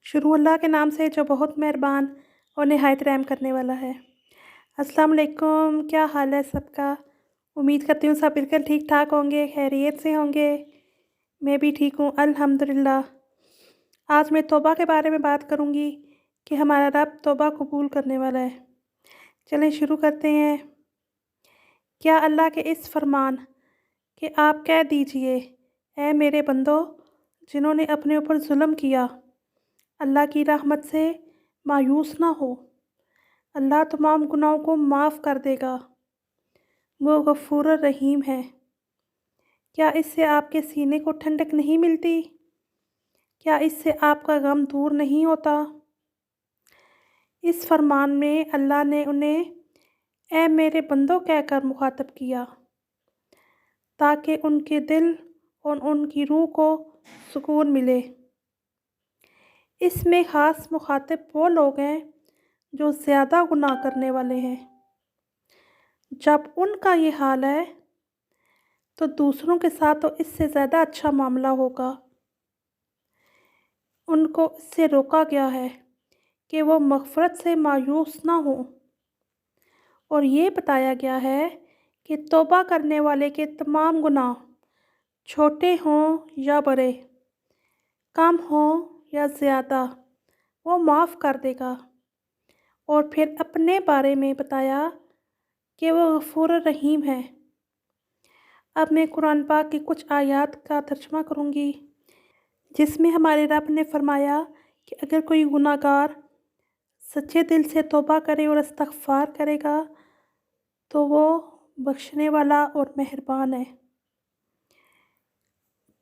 शुरू अल्लाह के नाम से जो बहुत मेहरबान और निहायत रहम करने वाला है। अस्सलाम वालेकुम, क्या हाल है सबका? उम्मीद करती हूँ सब बिल्कुल ठीक ठाक होंगे, खैरियत से होंगे। मैं भी ठीक हूँ अल्हम्दुलिल्लाह। आज मैं तौबा के बारे में बात करूँगी कि हमारा रब तौबा कबूल करने वाला है। चलें शुरू करते हैं। क्या अल्लाह के इस फरमान कि आप कह दीजिए, ऐ मेरे बंदो जिन्होंने अपने ऊपर जुल्म किया, अल्लाह की रहमत से मायूस ना हो, अल्लाह तमाम गुनाहों को माफ़ कर देगा, वो गफ़ूर रहीम है। क्या इससे आपके सीने को ठंडक नहीं मिलती? क्या इससे आपका गम दूर नहीं होता? इस फरमान में अल्लाह ने उन्हें ऐ मेरे बंदों कहकर मुखातब किया ताकि उनके दिल और उनकी रूह को सुकून मिले। इसमें ख़ास मुखातिब वो लोग हैं जो ज़्यादा गुनाह करने वाले हैं। जब उनका ये हाल है तो दूसरों के साथ तो इससे ज़्यादा अच्छा मामला होगा। उनको इससे रोका गया है कि वो मग़फ़िरत से मायूस ना हो, और ये बताया गया है कि तौबा करने वाले के तमाम गुनाह छोटे हों या बड़े, कम हों या ज़्यादा, वो माफ़ कर देगा। और फिर अपने बारे में बताया कि वो गफ़ूर रहीम है। अब मैं कुरान पाक की कुछ आयत का तर्जुमा करूँगी जिसमें हमारे रब ने फरमाया कि अगर कोई गुनाहगार सच्चे दिल से तौबा करे और इस्तग़फ़ार करेगा तो वो बख्शने वाला और मेहरबान है।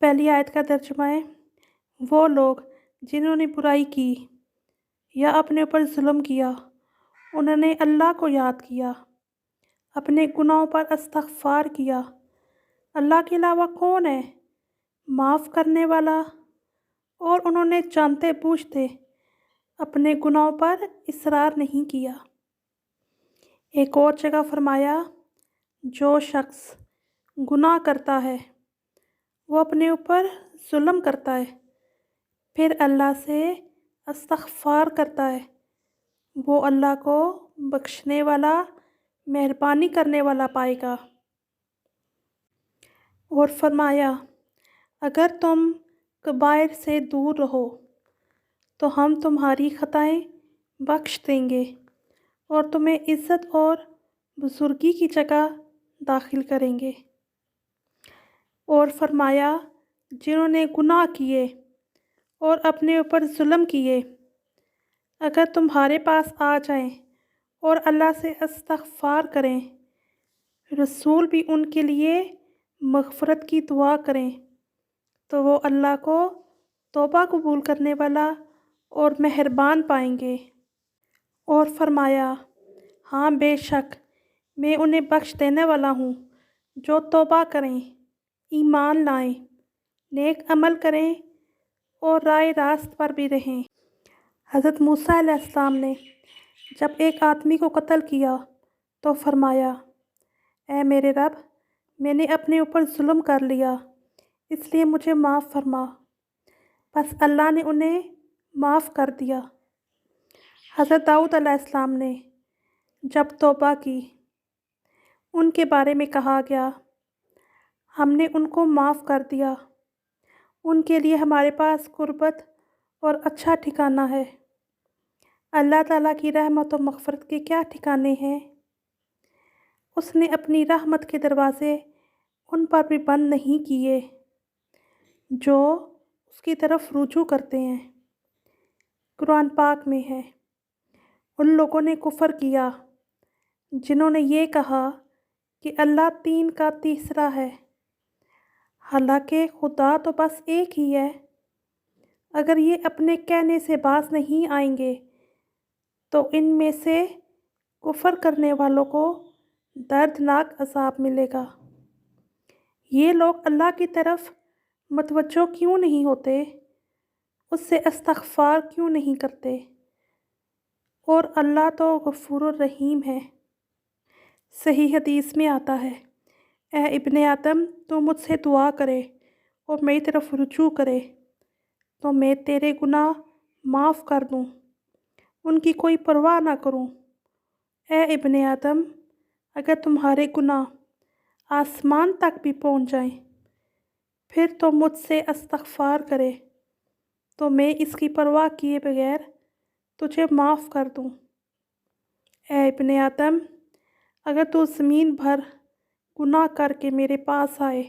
पहली आयत का तर्जुमा है, वो लोग जिन्होंने बुराई की या अपने ऊपर जुल्म किया, उन्होंने अल्लाह को याद किया, अपने गुनाहों पर इस्तग़फ़ार किया। अल्लाह के अलावा कौन है माफ़ करने वाला, और उन्होंने जानते बूझते अपने गुनाहों पर इसरार नहीं किया। एक और जगह फरमाया, जो शख्स गुनाह करता है वो अपने ऊपर जुल्म करता है, फिर अल्लाह से इस्तग़फ़ार करता है, वो अल्लाह को बख्शने वाला, मेहरबानी करने वाला पाएगा। और फरमाया, अगर तुम कबाइर से दूर रहो तो हम तुम्हारी ख़ताएँ बख्श देंगे और तुम्हें इज़्ज़त और बुज़ुर्गी की जगह दाखिल करेंगे। और फरमाया, जिन्होंने गुनाह किए और अपने ऊपर जुल्म किए, अगर तुम्हारे पास आ जाएं और अल्लाह से इस्तग़फ़ार करें, रसूल भी उनके लिए मग़फ़िरत की दुआ करें, तो वो अल्लाह को तौबा कबूल करने वाला और मेहरबान पाएंगे। और फरमाया, हाँ बेशक मैं उन्हें बख्श देने वाला हूँ जो तौबा करें, ईमान लाएं, नेक अमल करें और राह रास्त पर भी रहें। हज़रत मूसा अलैहिस्सलाम ने जब एक आदमी को कत्ल किया तो फरमाया, ऐ मेरे रब, मैंने अपने ऊपर जुल्म कर लिया, इसलिए मुझे माफ़ फरमा। बस अल्लाह ने उन्हें माफ़ कर दिया। हज़रत दाऊद अलैहिस्सलाम ने जब तौबा की, उनके बारे में कहा गया, हमने उनको माफ़ कर दिया, उनके लिए हमारे पास कुर्बत और अच्छा ठिकाना है। अल्लाह ताला की रहमत और मग़फ़िरत के क्या ठिकाने हैं। उसने अपनी रहमत के दरवाज़े उन पर भी बंद नहीं किए जो उसकी तरफ रुजू करते हैं। कुरान पाक में है, उन लोगों ने कुफ़र किया जिन्होंने ये कहा कि अल्लाह तीन का तीसरा है, हालांकि खुदा तो बस एक ही है। अगर ये अपने कहने से बाज नहीं आएंगे तो इनमें से कुफ़र करने वालों को दर्दनाक अज़ाब मिलेगा। ये लोग अल्लाह की तरफ मतवज्जो क्यों नहीं होते, उससे इस्तग़फ़ार क्यों नहीं करते, और अल्लाह तो गफ़ूर रहीम है। सही हदीस में आता है, ए इब्ने आदम, तू मुझसे दुआ करे और मेरी तरफ रुजू करे तो मैं तेरे गुनाह معاف کر دوں، ان کی کوئی پرواہ نہ کروں۔ اے ابن آدم، اگر تمہارے گناہ آسمان تک بھی پہنچ جائیں، پھر تو مجھ سے استغفار کرے تو میں اس کی پرواہ کیے بغیر تجھے معاف کر دوں۔ اے ابن آدم، اگر تو زمین بھر گناہ کر کے میرے پاس آئے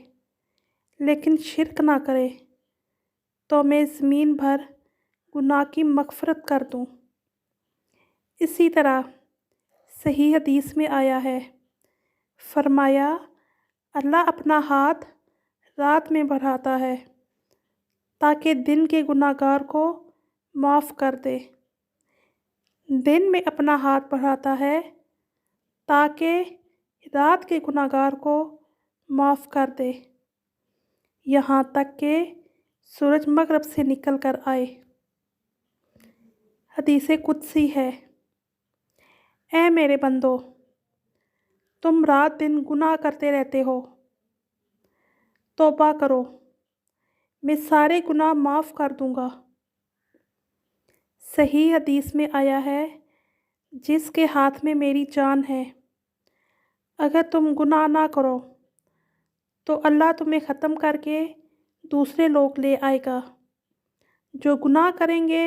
لیکن شرک نہ کرے تو میں زمین بھر گناہ کی مغفرت کر دوں۔ اسی طرح صحیح حدیث میں آیا ہے، فرمایا اللہ اپنا ہاتھ رات میں بڑھاتا ہے تاکہ دن کے گناہ گار کو معاف کر دے، دن میں اپنا ہاتھ بڑھاتا ہے تاکہ رات کے گناہ گار کو معاف کر دے، یہاں تک کہ سورج مغرب سے نکل کر آئے۔ حدیث قدسی ہے، اے میرے بندو، تم رات دن گناہ کرتے رہتے ہو، توبہ کرو، میں سارے گناہ معاف کر دوں گا۔ صحیح حدیث میں آیا ہے، جس کے ہاتھ میں میری جان ہے، اگر تم گناہ نہ کرو تو اللہ تمہیں ختم کر کے دوسرے لوگ لے آئے گا جو گناہ کریں گے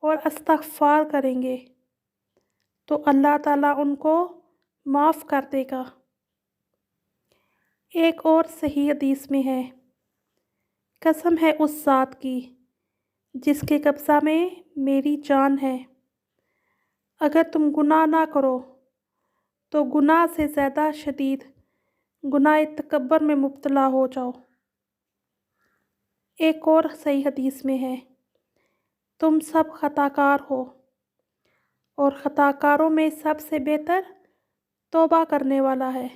اور استغفار کریں گے تو اللہ تعالیٰ ان کو معاف کر دے گا۔ ایک اور صحیح حدیث میں ہے، قسم ہے اس ذات کی جس کے قبضہ میں میری جان ہے، اگر تم گناہ نہ کرو تو گناہ سے زیادہ شدید گناہ تکبر میں مبتلا ہو جاؤ۔ ایک اور صحیح حدیث میں ہے، تم سب خطا کار ہو اور خطا کاروں میں سب سے بہتر توبہ کرنے والا ہے۔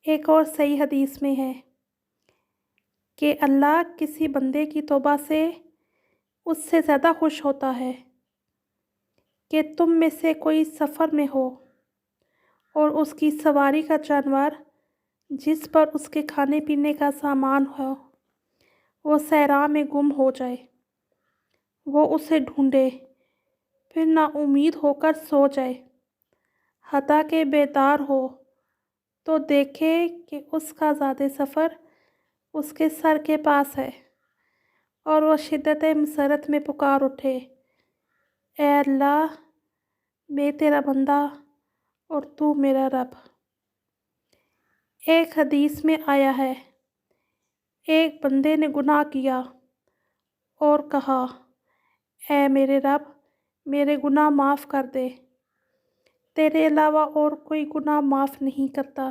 ایک اور صحیح حدیث میں ہے کہ اللہ کسی بندے کی توبہ سے اس سے زیادہ خوش ہوتا ہے کہ تم میں سے کوئی سفر میں ہو اور اس کی سواری کا جانور جس پر اس کے کھانے پینے کا سامان ہو وہ صحرا میں گم ہو جائے، وہ اسے ڈھونڈے پھر نا امید ہو کر سو جائے، حتیٰ کہ بیدار ہو تو دیکھے کہ اس کا زاد سفر اس کے سر کے پاس ہے اور وہ شدت مسرت میں پکار اٹھے، اے اللہ، میں تیرا بندہ اور تو میرا رب۔ ایک حدیث میں آیا ہے، ایک بندے نے گناہ کیا اور کہا، اے میرے رب، میرے گناہ معاف کر دے، تیرے علاوہ اور کوئی گناہ معاف نہیں کرتا۔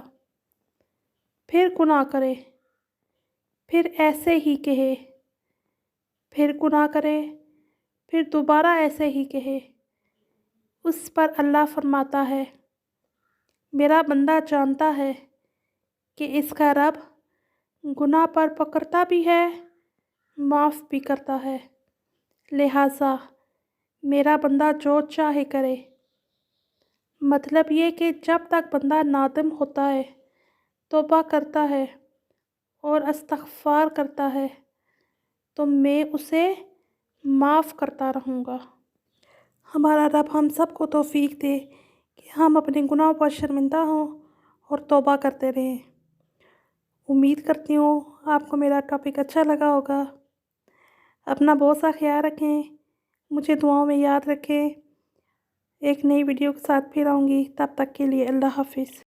پھر گناہ کرے، پھر ایسے ہی کہے، پھر گناہ کرے، پھر دوبارہ ایسے ہی کہے، اس پر اللہ فرماتا ہے، میرا بندہ جانتا ہے کہ اس کا رب گناہ پر پکڑتا بھی ہے، معاف بھی کرتا ہے، لہٰذا میرا بندہ جو چاہے کرے۔ مطلب یہ کہ جب تک بندہ نادم ہوتا ہے، توبہ کرتا ہے اور استغفار کرتا ہے تو میں اسے معاف کرتا رہوں گا۔ ہمارا رب ہم سب کو توفیق دے کہ ہم اپنے گناہوں پر شرمندہ ہوں اور توبہ کرتے رہیں۔ امید کرتی ہوں آپ کو میرا ٹاپک اچھا لگا ہوگا۔ اپنا بہت سا خیال رکھیں، مجھے دعاؤں میں یاد رکھیں۔ ایک نئی ویڈیو کے ساتھ پھر آؤں گی، تب تک کے لیے اللہ حافظ۔